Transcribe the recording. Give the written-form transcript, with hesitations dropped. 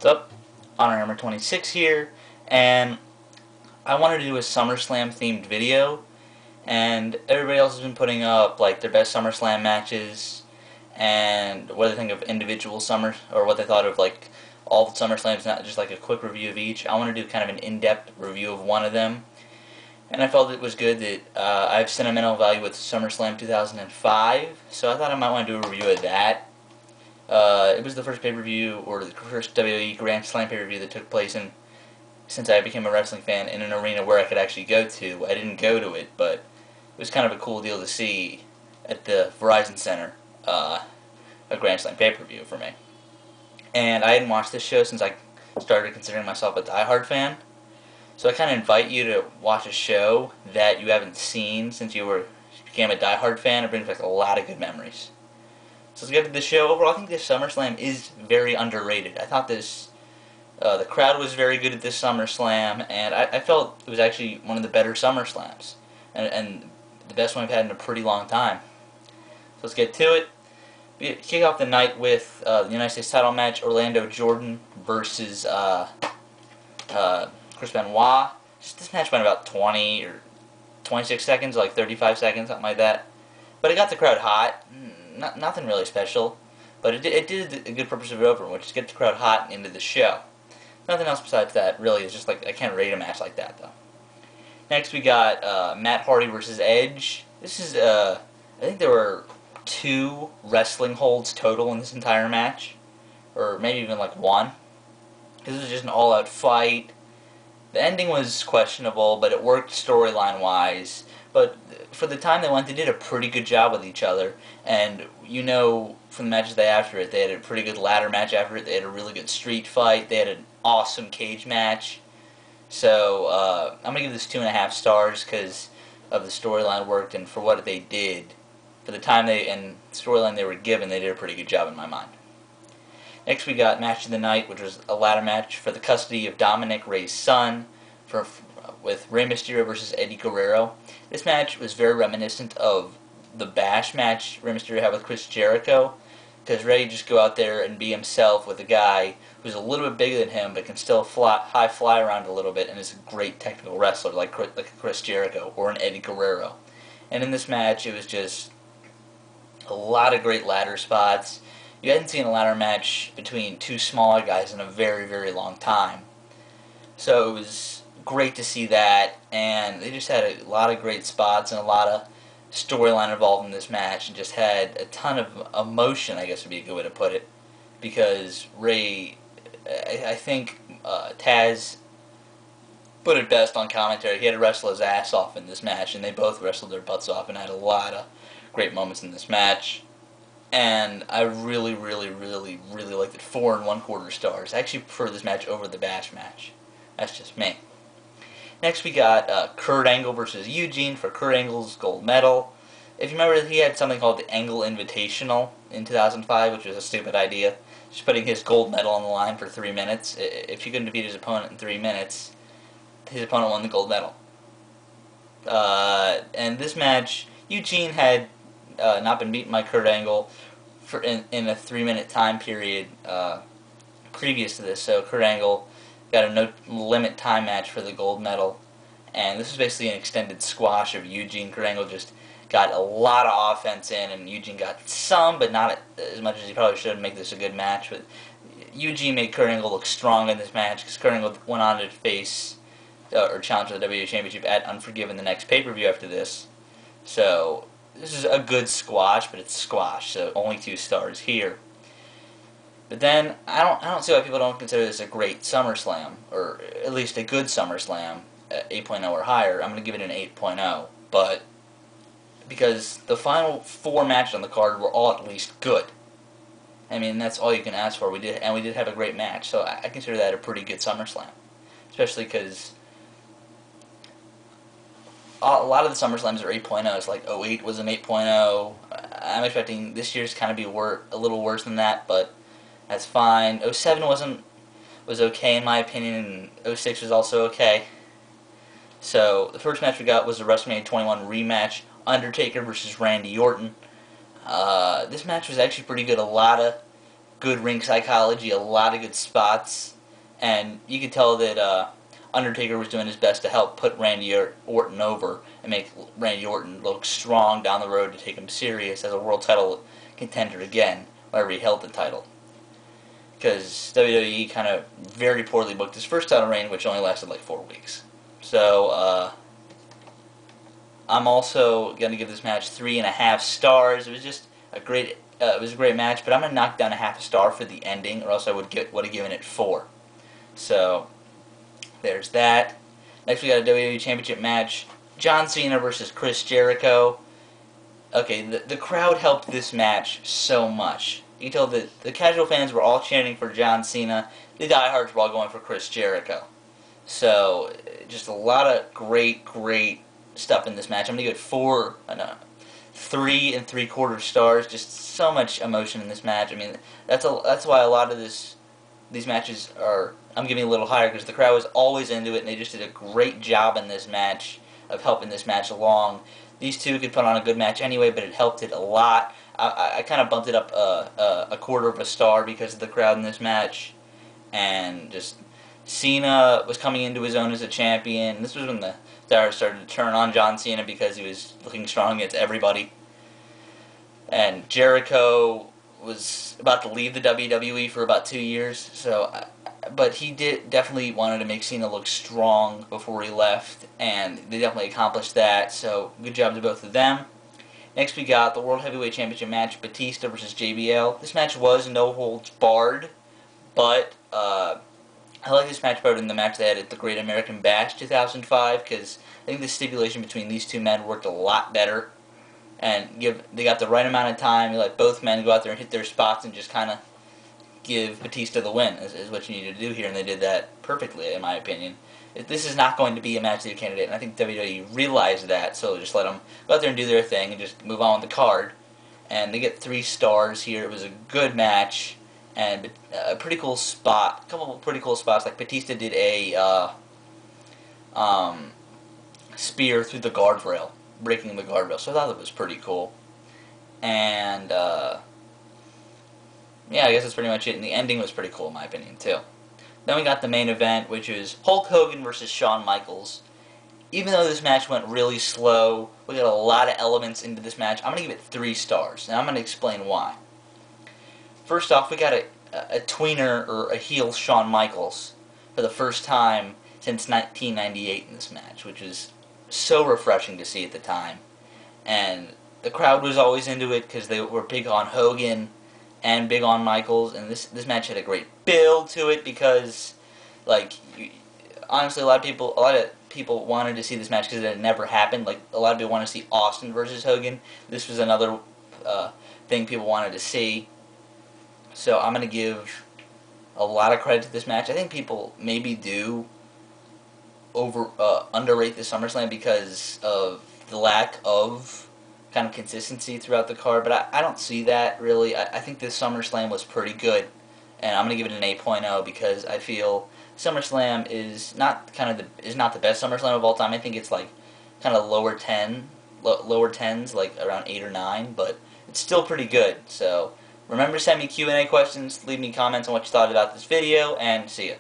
What's up? Honor Hammer 26 here, and I wanted to do a SummerSlam themed video, and everybody else has been putting up like their best SummerSlam matches and what they think of individual Summers, or what they thought of like all the SummerSlams, not just like a quick review of each. I want to do kind of an in-depth review of one of them, and I felt it was good that I have sentimental value with SummerSlam 2005, so I thought I might want to do a review of that. It was the first pay-per-view, or the first WWE Grand Slam pay-per-view that took place since I became a wrestling fan in an arena where I could actually go to. I didn't go to it, but it was kind of a cool deal to see at the Verizon Center, a Grand Slam pay-per-view for me. And I hadn't watched this show since I started considering myself a diehard fan. So I kind of invite you to watch a show that you haven't seen since you became a diehard fan. It brings back a lot of good memories. So let's get to the show. Overall, I think this SummerSlam is very underrated. I thought the crowd was very good at this SummerSlam, and I felt it was actually one of the better SummerSlams, and the best one we've had in a pretty long time. So let's get to it. We kick off the night with the United States title match, Orlando Jordan versus Chris Benoit. This match went about 20 or 26 seconds, like 35 seconds, something like that. But it got the crowd hot. Nothing really special, but it did a good purpose of it over, which is get the crowd hot and into the show. Nothing else besides that, really. It's just like, I can't rate a match like that, though. Next, we got Matt Hardy versus Edge. This is, I think there were 2 wrestling holds total in this entire match, or maybe even like 1. This was just an all-out fight. The ending was questionable, but it worked storyline-wise. But for the time they went, they did a pretty good job with each other. And you know from the matches after it, they had a pretty good ladder match after it. They had a really good street fight. They had an awesome cage match. So I'm going to give this 2.5 stars because of the storyline worked and for what they did. For the time and storyline they were given, they did a pretty good job in my mind. Next we got Match of the Night, which was a ladder match for the custody of Dominic Rey's son with Rey Mysterio versus Eddie Guerrero. This match was very reminiscent of the Bash match Rey Mysterio had with Chris Jericho, because Rey just go out there and be himself with a guy who's a little bit bigger than him but can still high fly around a little bit and is a great technical wrestler like a Chris Jericho or an Eddie Guerrero. And in this match it was just a lot of great ladder spots. You hadn't seen a ladder match between 2 smaller guys in a very, very long time. So it was great to see that, and they just had a lot of great spots and a lot of storyline involved in this match, and just had a ton of emotion, I guess would be a good way to put it, because Rey, I think Taz put it best on commentary. He had to wrestle his ass off in this match, and they both wrestled their butts off and had a lot of great moments in this match. And I really, really, really, really liked it. 4 1/4 stars. I actually prefer this match over the Bash match. That's just me. Next we got Kurt Angle versus Eugene for Kurt Angle's gold medal. If you remember, he had something called the Angle Invitational in 2005, which was a stupid idea. Just putting his gold medal on the line for 3 minutes. If he couldn't defeat his opponent in 3 minutes, his opponent won the gold medal. And this match, Eugene had not been beaten by Kurt Angle in a 3-minute time period previous to this, so Kurt Angle got a no-limit time match for the gold medal, and this was basically an extended squash of Eugene. Kurt Angle just got a lot of offense in, and Eugene got some, but not as much as he probably should to make this a good match. But Eugene made Kurt Angle look strong in this match, because Kurt Angle went on to face or challenge for the WWE Championship at Unforgiven the next pay-per-view after this. So this is a good squash, but it's squash, so only 2 stars here. But then, I don't see why people don't consider this a great SummerSlam, or at least a good SummerSlam, 8.0 or higher. I'm going to give it an 8.0, but because the final 4 matches on the card were all at least good. I mean, that's all you can ask for. We did have a great match, so I consider that a pretty good SummerSlam, especially because a lot of the SummerSlams are 8.0s, like 08 was an 8.0. I'm expecting this year's kind of be a little worse than that, but that's fine. 07 was okay in my opinion, and 06 was also okay. So the first match we got was the WrestleMania 21 rematch, Undertaker versus Randy Orton. This match was actually pretty good. A lot of good ring psychology, a lot of good spots, and you could tell that Undertaker was doing his best to help put Randy Orton over and make Randy Orton look strong down the road to take him serious as a world title contender again, whenever he held the title. Because WWE kind of very poorly booked his first title reign, which only lasted like 4 weeks. So, I'm also going to give this match 3.5 stars. It was just a great match, but I'm going to knock down a half a star for the ending, or else I would have given it 4. So, there's that. Next we got a WWE Championship match. John Cena versus Chris Jericho. Okay, the crowd helped this match so much. You can tell that the casual fans were all chanting for John Cena. The diehards were all going for Chris Jericho. So, just a lot of great stuff in this match. I'm going to give it 3 3/4 stars. Just so much emotion in this match. I mean, that's why a lot of these matches are, I'm giving a little higher, because the crowd was always into it, and they just did a great job in this match of helping this match along. These two could put on a good match anyway, but it helped it a lot. I kind of bumped it up a 1/4 star because of the crowd in this match, and just Cena was coming into his own as a champion. This was when the stars started to turn on John Cena because he was looking strong against everybody. And Jericho was about to leave the WWE for about 2 years, but he definitely wanted to make Cena look strong before he left, and they definitely accomplished that, so good job to both of them. Next we got the World Heavyweight Championship match, Batista versus JBL. This match was no holds barred, but I like this match better than the match they had at the Great American Bash 2005, because I think the stipulation between these two men worked a lot better, and they got the right amount of time. You let both men go out there and hit their spots and just kind of give Batista the win, is what you need to do here, and they did that perfectly, in my opinion. This is not going to be a match of the candidate, and I think WWE realized that, so just let them go out there and do their thing and just move on with the card. And they get 3 stars here. It was a good match, and a pretty cool spot. A couple of pretty cool spots, like Batista did a spear through the guardrail, breaking the guardrail, so I thought that was pretty cool. And yeah, I guess that's pretty much it, and the ending was pretty cool in my opinion, too. Then we got the main event, which is Hulk Hogan versus Shawn Michaels. Even though this match went really slow, we got a lot of elements into this match, I'm going to give it 3 stars, and I'm going to explain why. First off, we got a tweener, or a heel Shawn Michaels, for the first time since 1998 in this match, which is so refreshing to see at the time. And the crowd was always into it because they were big on Hogan and big on Michaels, and this match had a great build to it because, like, honestly, a lot of people wanted to see this match because it had never happened. Like, a lot of people wanted to see Austin versus Hogan. This was another thing people wanted to see. So I'm going to give a lot of credit to this match. I think people maybe do underrate the SummerSlam because of the lack of kind of consistency throughout the card, but I don't see that really. I think this SummerSlam was pretty good, and I'm going to give it an 8.0 because I feel SummerSlam is not the best SummerSlam of all time. I think it's like kind of lower tens, like around 8 or 9, but it's still pretty good. So remember to send me Q&A questions, leave me comments on what you thought about this video, and see ya.